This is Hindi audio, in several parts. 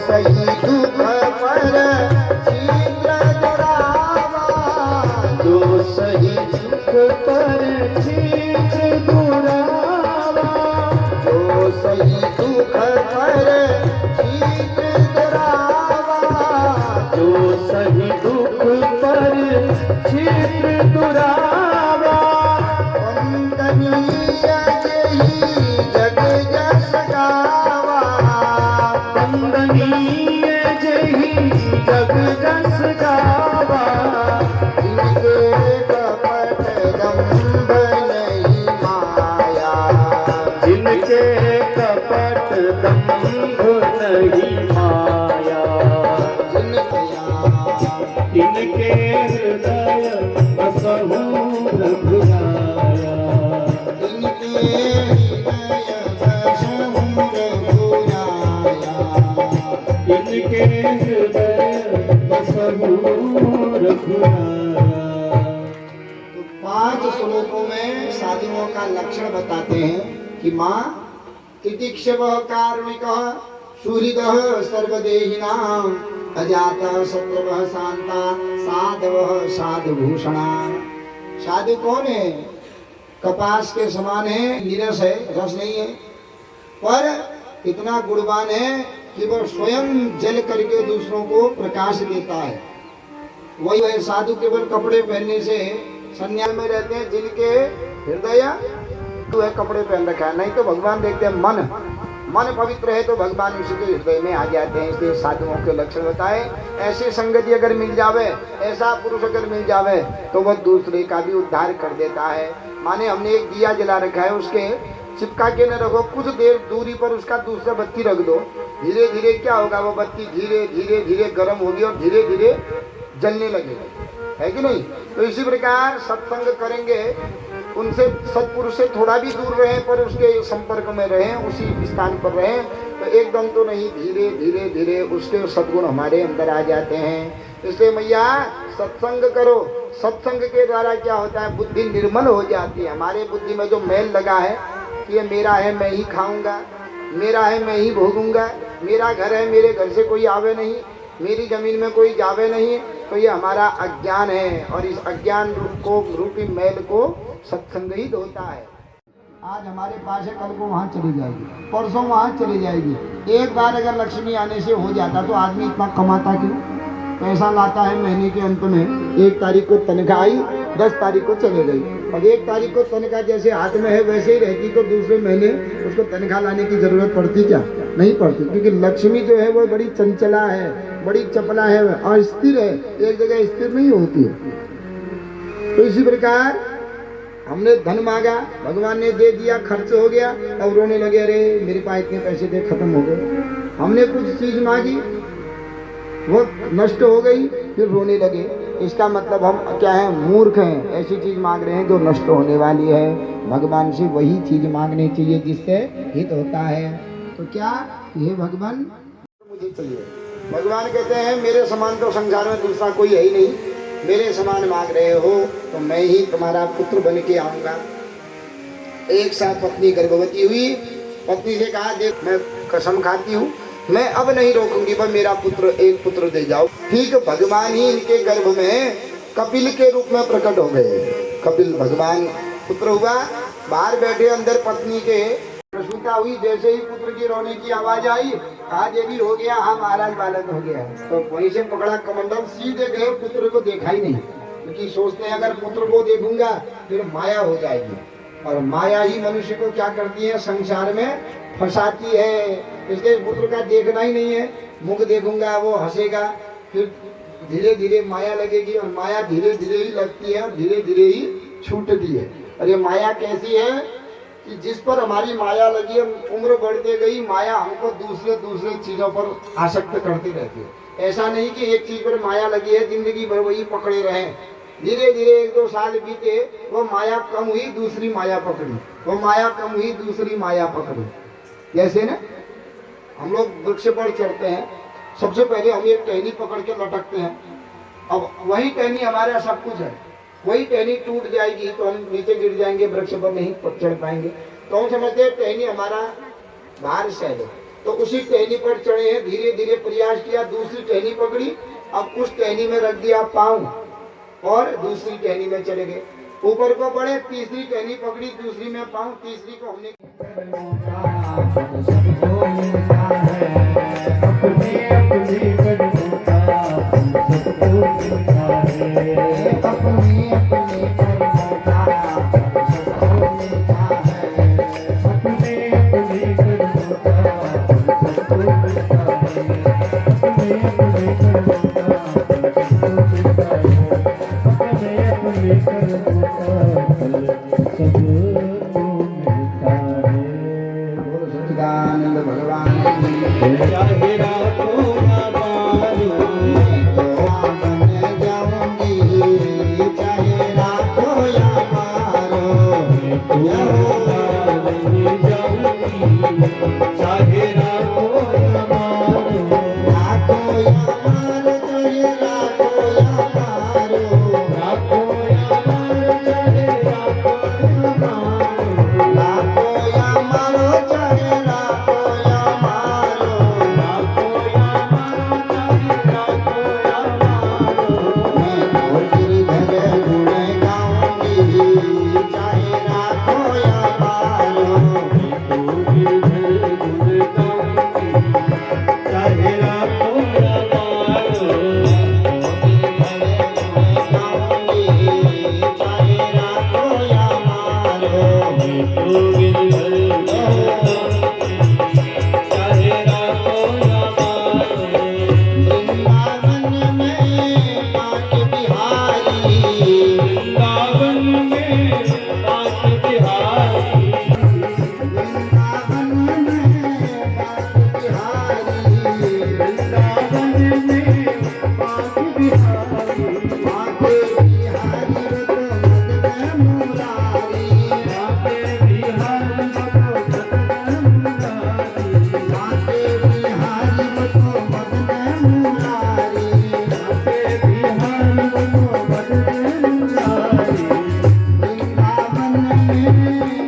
सही दुख पर शीघ्र दुरावा, जो सही दुख पर शीघ्र दुरावा, जो सही दुख पर शीघ्र दुरावा, जो सही दुख पर शीघ्र दुरावा, वंदनीय जेहि जग जस गावा, वंदनीय जेहि जग जस गावा, जिनके कपट दंभ नहीं माया, जिनके कपट दंभ नहीं माया, इनके हृदय बसहु रघुराया, इनके हृदय बसहु रघुराया, इनके हृदय बसहु रघुराया। तो 5 श्लोकों में साधुओं का लक्षण बताते हैं कि माँ तितिक्षवः कारुणिकः सुहृदः सर्वदेहिनां अजातः शत्रुवः शांता साधवः साधुभूषणा। साधु कौन है? कपास के समान है, नीरस है, रस नहीं है, पर इतना गुणवान है कि वह स्वयं जल करके दूसरों को प्रकाश देता है। वही है साधु। केवल कपड़े पहनने से संन्यास में रहते हैं जिनके हृदय तो है कपड़े पहन रखा है, नहीं तो भगवान देखते हैं मन पवित्र है तो भगवान उसी के हृदय में आ जाते हैं। इसलिए साधुओं के लक्षण बताए। ऐसी संगति अगर मिल जावे, ऐसा पुरुष अगर मिल जावे तो वह दूसरे का भी उद्धार कर देता है। माने हमने एक दिया जला रखा है, उसके चिपका के न रखो, कुछ देर दूरी पर उसका दूसरा बत्ती रख दो, धीरे धीरे क्या होगा, वो बत्ती धीरे धीरे धीरे गर्म होगी और धीरे धीरे जलने लगेगी, है कि नहीं? तो इसी प्रकार सत्संग करेंगे, उनसे सत्पुरुष से थोड़ा भी दूर रहें पर उसके संपर्क में रहें, उसी स्थान पर रहें, तो एकदम तो नहीं, धीरे धीरे धीरे उसके सद्गुण हमारे अंदर आ जाते हैं। इसलिए मैया सत्संग करो। सत्संग के द्वारा क्या होता है, बुद्धि निर्मल हो जाती है। हमारे बुद्धि में जो मैल लगा है कि ये मेरा है, मैं ही खाऊंगा, मेरा है, मैं ही भोगूंगा, मेरा घर है, मेरे घर से कोई आवे नहीं, मेरी जमीन में कोई जावे नहीं, तो ये हमारा अज्ञान है। और इस अज्ञान को रूपी मैल को सत्संग ही धोता है। आज हमारे पास है, कल को वहाँ चली जाएगी, परसों वहाँ चली जाएगी। एक बार अगर लक्ष्मी आने से हो जाता तो आदमी इतना कमाता क्यों? पैसा लाता है महीने के अंत में, 1 तारीख को तनख्वाह आई, 10 तारीख को चले गई। अब 1 तारीख को तनख्वाह जैसे हाथ में है वैसे ही रहती तो दूसरे महीने उसको तनख्वाह लाने की जरूरत पड़ती क्या? नहीं पड़ती, क्योंकि लक्ष्मी जो है वो बड़ी चंचला है, बड़ी चपला है, अस्थिर है, एक जगह स्थिर नहीं होती है। तो इसी प्रकार हमने धन मांगा, भगवान ने दे दिया, खर्च हो गया, अब रोने लगे, अरे मेरे पास इतने पैसे थे, खत्म हो गए। हमने कुछ चीज मांगी, वो नष्ट हो गई, फिर रोने लगे। इसका मतलब हम क्या है, मूर्ख हैं। ऐसी चीज मांग रहे हैं जो नष्ट होने वाली है। भगवान से वही चीज मांगनी चाहिए जिससे हित होता है। तो क्या ये भगवान मुझे चाहिए? भगवान कहते हैं मेरे समान तो संसार में दूसरा कोई है ही नहीं, मेरे समान मांग रहे हो तो मैं ही तुम्हारा पुत्र बन के आऊंगा। एक साथ पत्नी गर्भवती हुई, पत्नी से कहा, देख मैं कसम खाती हूँ, मैं अब नहीं रोकूंगी, पर मेरा पुत्र, एक पुत्र दे जाओ। ठीक भगवान ही इनके गर्भ में कपिल के रूप में प्रकट हो गए। कपिल भगवान पुत्र हुआ, बाहर बैठे अंदर पत्नी के प्रसूता हुई। जैसे ही पुत्र की रोने की आवाज आई, कहा देवी हो गया, हाँ महाराज बालक हो गया। तो वहीं से पकड़ा कमंडल, सीधे गए, पुत्र को देखा ही नहीं, क्योंकि सोचते हैं अगर पुत्र को देखूंगा फिर माया हो जाएगी, और माया ही मनुष्य को क्या करती है, संसार में फंसाती है। इसलिए पुत्र का देखना ही नहीं है, मुख देखूंगा वो हंसेगा, फिर धीरे धीरे माया लगेगी, और माया धीरे धीरे ही लगती है और धीरे धीरे ही छूटती है। और ये माया कैसी है कि जिस पर हमारी माया लगी है, उम्र बढ़ते गई, माया हमको दूसरे दूसरे चीजों पर आसक्त करती रहती है। ऐसा नहीं कि एक चीज पर माया लगी है जिंदगी भर वही पकड़े रहे। धीरे धीरे 1-2 साल बीते, वो माया कम हुई, दूसरी माया पकड़ी, वो माया कम हुई, दूसरी माया पकड़ी। जैसे ना हम लोग वृक्ष पर चढ़ते हैं, सबसे पहले हम एक टहनी पकड़ के लटकते हैं। अब वही टहनी हमारा सब कुछ है, वही टहनी टूट जाएगी तो हम नीचे गिर जाएंगे, वृक्ष पर नहीं चढ़ पाएंगे। तो हम समझते हैं टहनी हमारा भार सहज है। तो उसी टहनी पर चढ़े हैं, धीरे धीरे प्रयास किया, दूसरी टहनी पकड़ी, अब उस टहनी में रख दिया पाँव और दूसरी टहनी में चले गए। ऊपर को बढ़े, तीसरी टहनी पकड़ी, दूसरी में पाँव, तीसरी को हमने अपने अपने कदमों का सबको मिलता है। अपने अपने कर्मों का सबको मिलता है। अपने अपने कदमों का सबको मिलता है। अपने अपने कदमों का सबको मिलता है। अपने अपने कदमों का फल सबको मिलता है। बोलो सच्चिदानंद भगवान की चाहे रातों या बारों, तो बन जाऊंगी, चाहे रातों या मारो। चाहे रातों या बारों, रातों या मारो, चाहे रातों या मारो। रातों या बारों, चाहे रातों या बारों, रातों या मारो, चाहे रातों या मारो। रातों या बारों, चाहे रातों या बारों। मैं तो गिरधर गुण गाऊंगी, चाहे रातों या मारो। चाहे रातों या बारों, चाहे रातों या मारो। चाहे रातों या बारों, वृंदावन में पांच बिहारी, वृंदावन में पांच बिहारी, वृंदावन में पांच बिहारी। वृंदावन में पांच बिहारी, पांच बिहारी रतो मदन मुरारी। पांच बिहारी रतो मदन मुरारी, पांच बिहारी रतो मदन मुरारी। पांच बिहारी रतो मदन मुरारी। वृंदावन में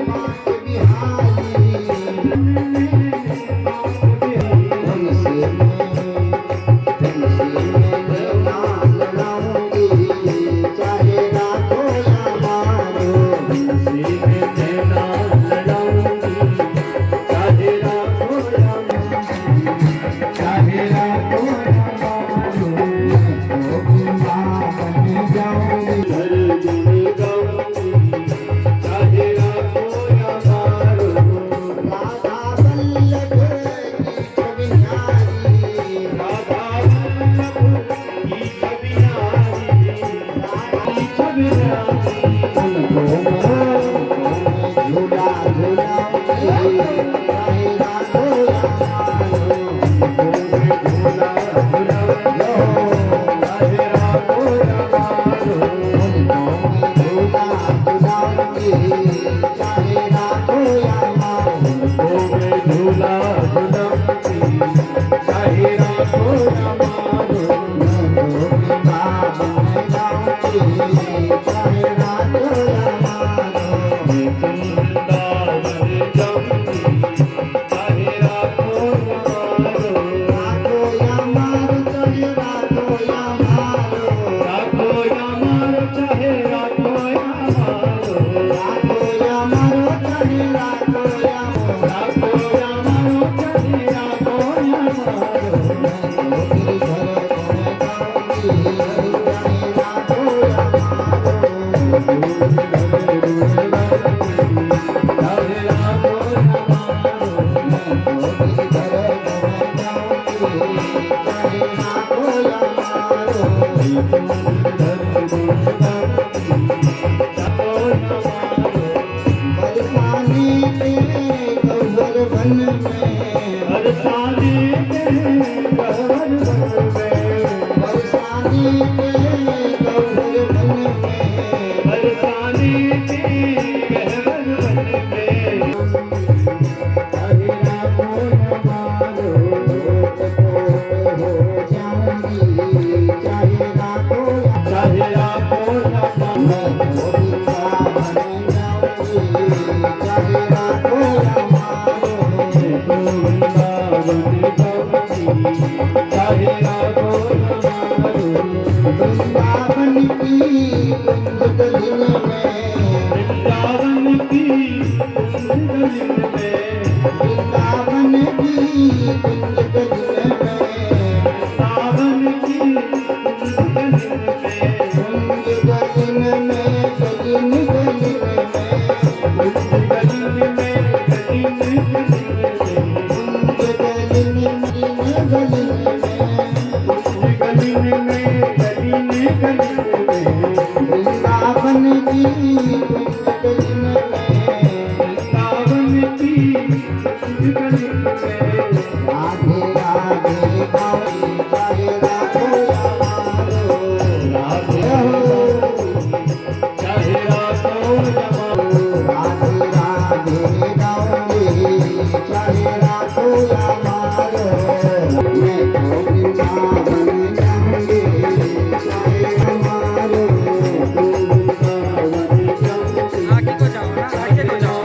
पांच बिहारी। तुमसे मैं नाम लगाऊंगी, चाहे रातों या मारो। तो वृंदावन जाऊंगी, राधा वल्लभ की छवि न्यारी। उनको मैं झूला झूलाऊंगी, चाहे रातों या मारो। उनको मैं झूला झूलाऊंगी, चाहे रातों या मारो। वृंदावन जाऊंगी, चाहे रातों या मारो। रातों या मारो, चाहे रातों या मारो। रातों या मारो, चाहे रातों या मारो। बरसाने के गौहर वन में, बरसाने के गौहर वन में। चाहे राखो वृंदावन की कुंज गलिन में वृंदावन की कुंज गलिन में वृंदावन की कुंज गलिन में वृंदावन की कुंज गलिन में कुंज गलिन में गलिन गलिन में कुंज गलिन में गलिन में गलिन गलिन में वृंदावन की कुंज गलिन में वृंदावन की कुंज गलिन में राधे राधे गावे चाहे राखो या मारो राधे हो चाहे राखो या मारो राधे राधे गावे चाहे राखो या मारो मैं तो वृंदावन जाऊंगी चाहे हमारो तू वृंदावन जाऊंगी आगे को जाओ ना आगे को जाओ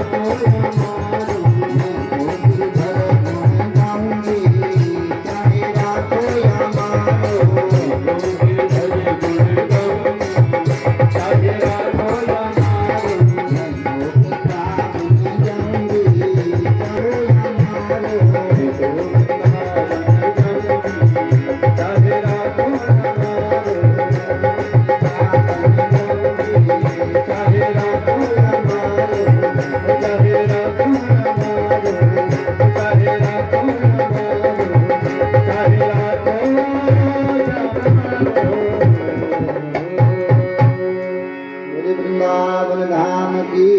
बोले वृंदावन धाम की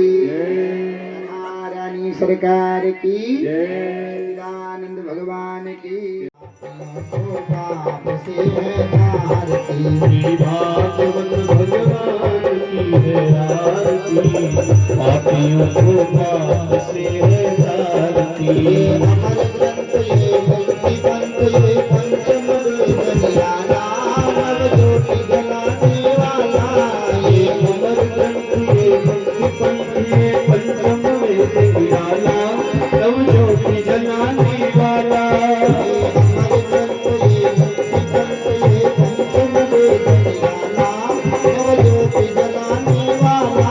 महारानी सरकार की आनंद भगवान की पाप से है आरती भागवत भगवान की है आरती पापियों को पाप से है तारती ये अमर ग्रंथ ये भक्ति पंथ ये पंचम वेद निराला नव ज्योति जलाने वाला ये अमर ग्रंथ ये भक्ति पंथ ये पंचम वेद निराला नव ज्योति जलाने वाला अमर ग्रंथ ये भक्ति पंथ ये पंचम वेद निराला नव ज्योति जलाने वाला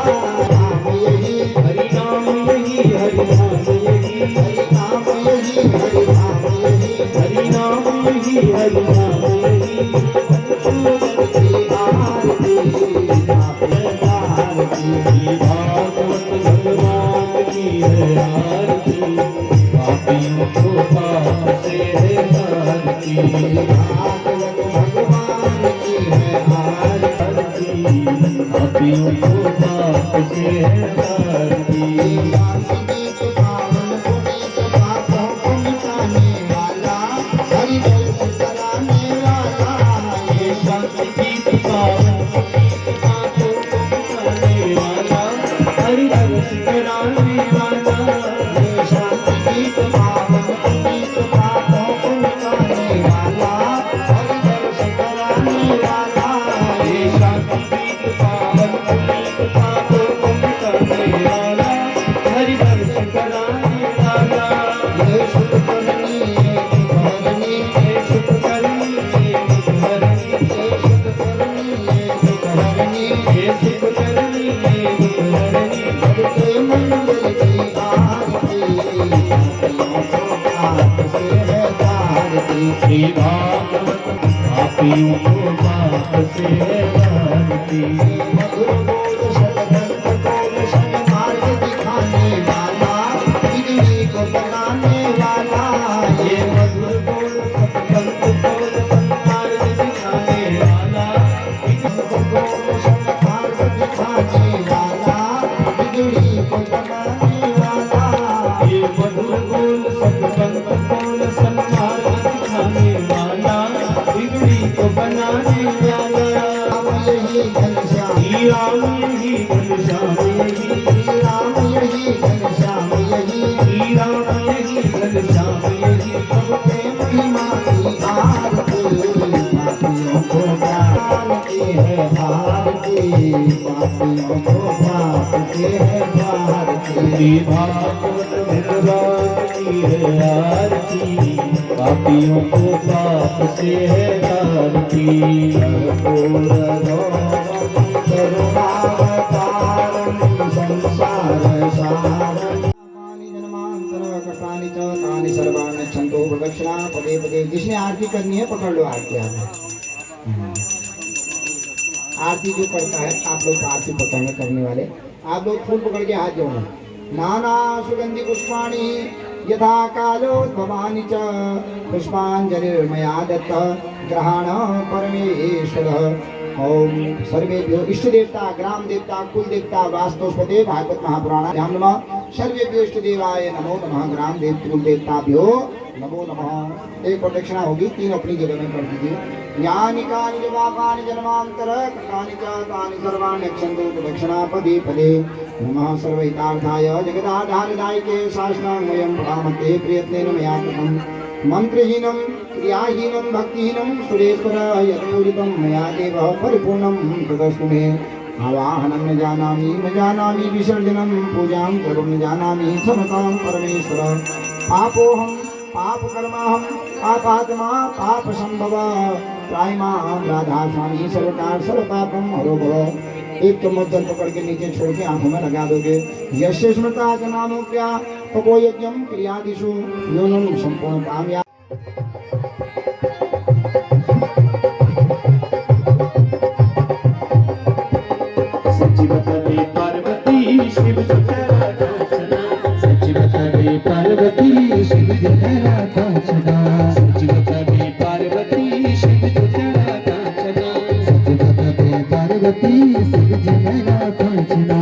नाम यही हरि नाम यही हरि नाम यही हरि नाम यही हरि नाम यही हरि नाम यही हरि नाम यही ये भागवत भगवान की है आरती पापियों को पाप से है तारती पापियों को पाप से है तारती ये शांति गीत पावन पापों को मिटाने वाला हरि रस कराने वाला ये शांति गीत पावन पापों को मिटाने वाला हरि रस कराने वाला ये सुख करनी ये सुख करनी ये सुख करनी ये दुख हरनी श्री भागवत पापियों को पाप से है तारती ये मधुर बोल सतसंग बोल सन्मार्ग दिखाने वाला ये मधुर बोल सतसंग बोल सन्मार्ग दिखाने वाला बिगड़ी को बनाने वाला यही घनश्याम श्री राम यही घनश्याम यही श्री राम यही घनश्याम यही श्री राम यही घनश्याम यही सबके महिमा की आरती पापियों को ज्ञान की है आरती पापियों को पाप से है भारती श्री भागवत भगवान की है आरती पापियों को पाप से है तारती। करुणावतारं संसार सारं पानि जन्मांतर कष्टानि च तानि सर्वाणि क्षन्तु प्रदक्षिणा पदे पदे। जिसने आरती करनी है पकड़ लो आरती आपने। आरती जो करता है आप लोग आरती पकड़ने करने वाले आप लोग फूल पकड़ के हाथ जोड़ना। नाना सुगंधि पुष्पाणि यथा कालोद्भवानि च पुष्पांजलिर्मया दत्त ग्रहण परमेश्वरः। ओम सर्वेभ्यो इष्ट देवता ग्राम देवता कुल देवता वास्तुस्पते भागवत महापुराण ध्यान नमः। सर्वेभ्यो इष्ट देवाय नमो नमः। ग्राम देव कुल देवताभ्यो नमो नमः। एक प्रदक्षिणा होगी, 3 अपनी जगह में कर दीजिए। यानि कानि च पापानि जन्मांतर कृतानि च तानि सर्वाणि क्षन्तु प्रदक्षिणा पदे पदे। नमः सर्वहितार्थाय जगदाधारदायिके शासनामयं प्रणामते प्रयत्नेन मया कृतं। मंत्रहीनं क्रियाहीनं भक्तिहीनं सुरेश्वर यत्पूरितं मया देव परिपूर्णं तदस्तु मे। आवाहनं न जानामि विसर्जनं पूजां करोमि न जानामि क्षमतां परमेश्वर। पापोऽहं पापकर्माहं पापात्मा पापसंभव त्रायमां राधा स्वामी सर्वकार सर्वपापं हरो भव। एक चम्मच जल पकड़ के नीचे छोड़ के आंखों में लगा दोगे। यस्य स्मृता च नामोक्त्या तपो यज्ञं क्रियादिषु न्यूनं सम्पूर्ण कामया। सचिवतले पार्वती शिव जगरा कांचना। सचिवतले पार्वती शिव जगरा कांचना। सचिवतले पार्वती शिव जगरा कांचना। सचिवतले पार्वती शिव जगरा कांचना।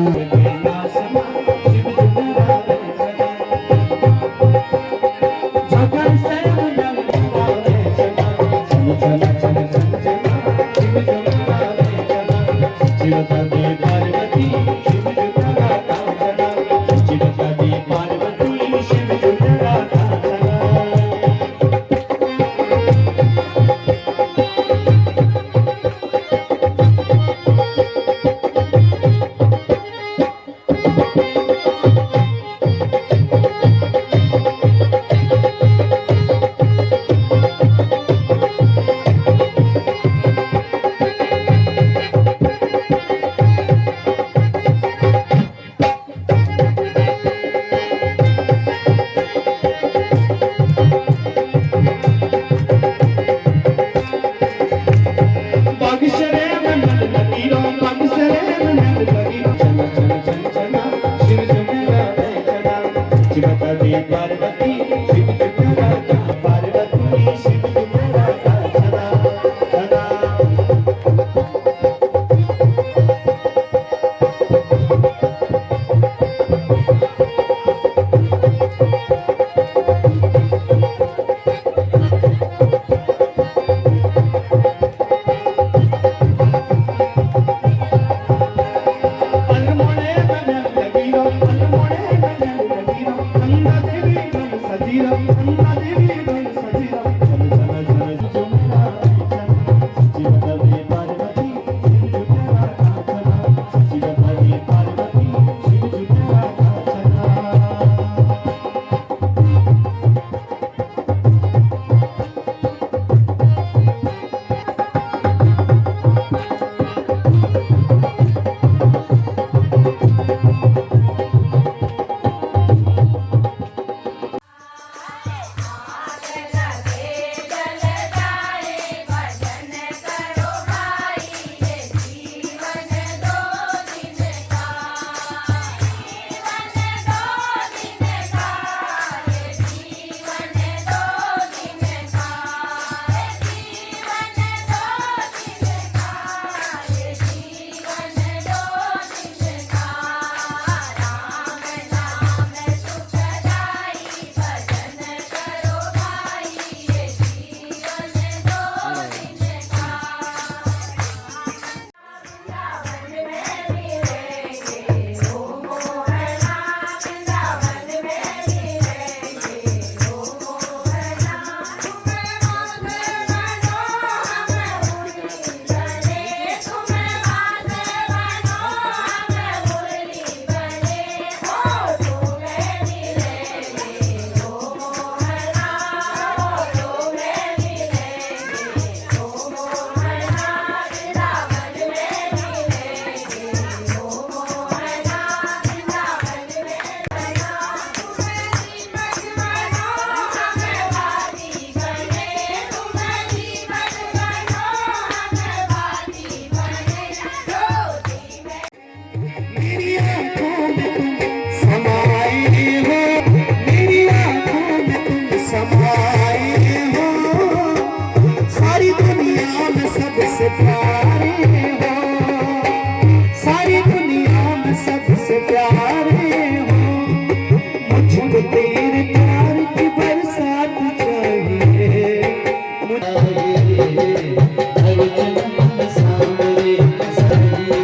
हर जन्म में सांवरे का चाहिए,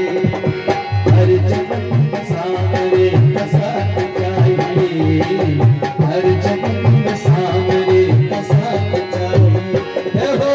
हर जन्म में सांवरे का साथ चाहिए, हर जन्म में सांवरे का साथ चाहिए हो।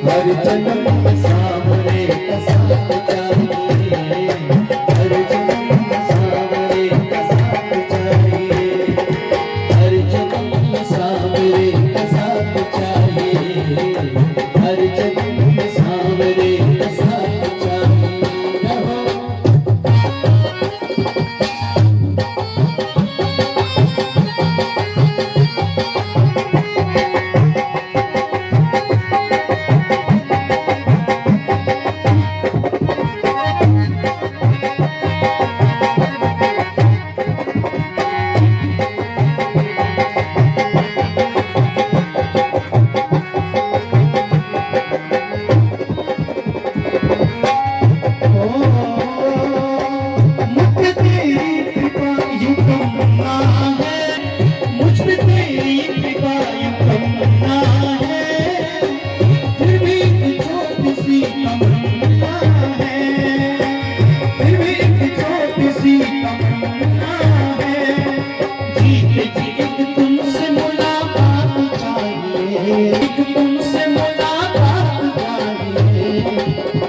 हर जन्म में सांवरे का साथ चाहिए, हर जन्म में सांवरे का साथ चाहिए, हर जन्म में सांवरे का साथ चाहिए, हर जन्म में सांवरे का साथ चाहिए हो।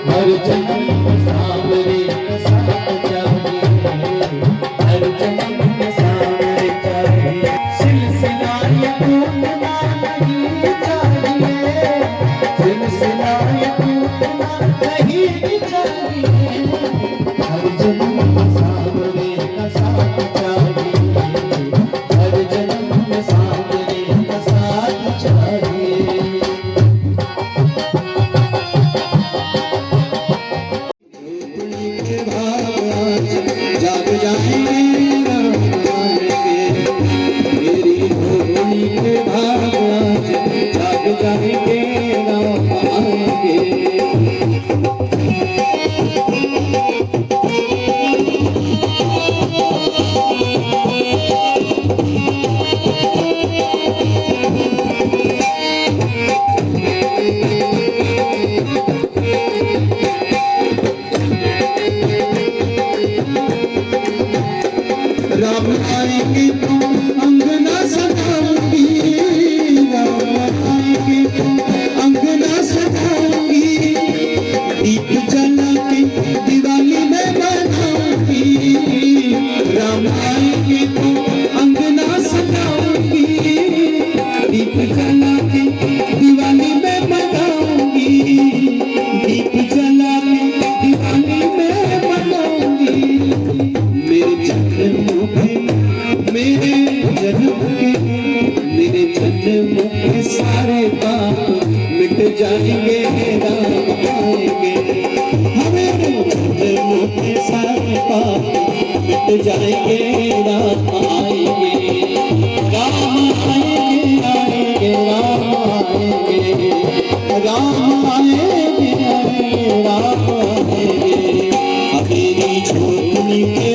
हर जन्म में सांवरे का साथ चाहिए, हर जन्म में सांवरे चाहिए, सिलसिला ये टूटना नहीं चाहिए, सिलसिला ये टूटना नहीं चाहिए, हर जन्म में सांवरे का साथ चाहिए, हर जन्म में सांवरे का साथ चाहिए। जाग जाएंगे राम आएंगे, मेरी होली के भाग आज जाग जाएंगे राम आएंगे। राम आएंगे तो अंगना सजाऊंगी, राम आएंगे तो अंगना सजाऊंगी, दीप जला के दिवाली में मनाऊंगी, राम आएंगे तो अंगना सजाऊंगी, दीप जला के दिवाली में मनाऊंगी, दीप जला के दिवाली में मनाऊंगी। मेरे जन्म के सारे पाप मिट जाएंगे राम आएंगे, हमें जन्म के सारे पाप मिट जाएंगे राम आएंगे, राम आएंगे आएंगे राम आएंगे, राम आएंगे आएंगे राम आएंगे। मेरी झोपड़ी के